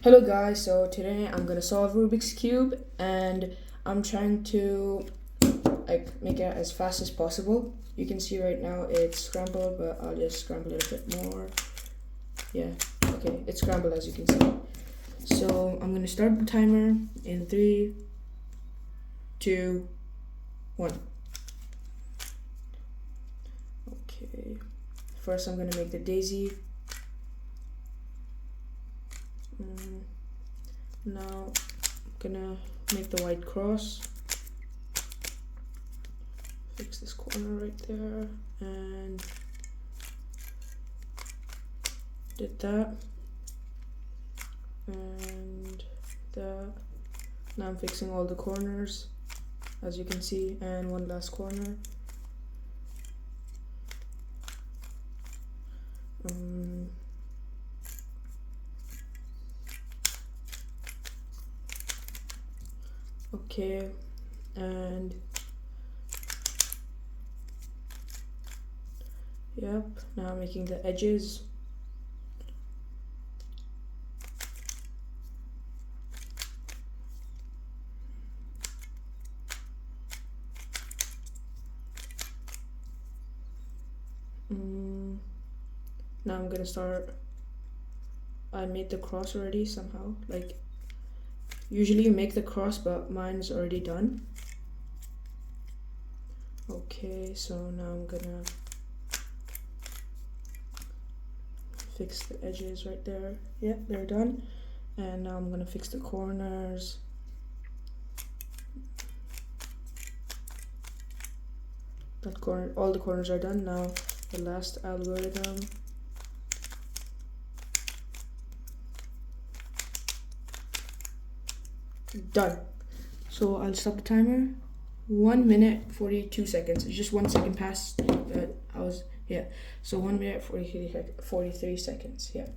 Hello guys, so today I'm gonna solve Rubik's Cube and I'm trying to make it as fast as possible. You can see right now it's scrambled, but I'll just scramble it a bit more. Yeah, okay, it's scrambled as you can see. So I'm gonna start the timer in 3, 2, 1. Okay, first I'm gonna make the daisy. Now I'm gonna make the white cross, fix this corner right there, and did that and that. Now I'm fixing all the corners as you can see, and one last corner. Okay, and yep, now I'm making the edges. Now I'm gonna start. I made the cross already somehow, like usually you make the cross, but mine's already done. Okay, so now I'm gonna fix the edges right there. Yep, they're done. And now I'm gonna fix the corners. That corner, all the corners are done. Now the last algorithm. Done. So I'll stop the timer. 1 minute 42 seconds. It's just 1 second past. So 1 minute 43 seconds. Yeah.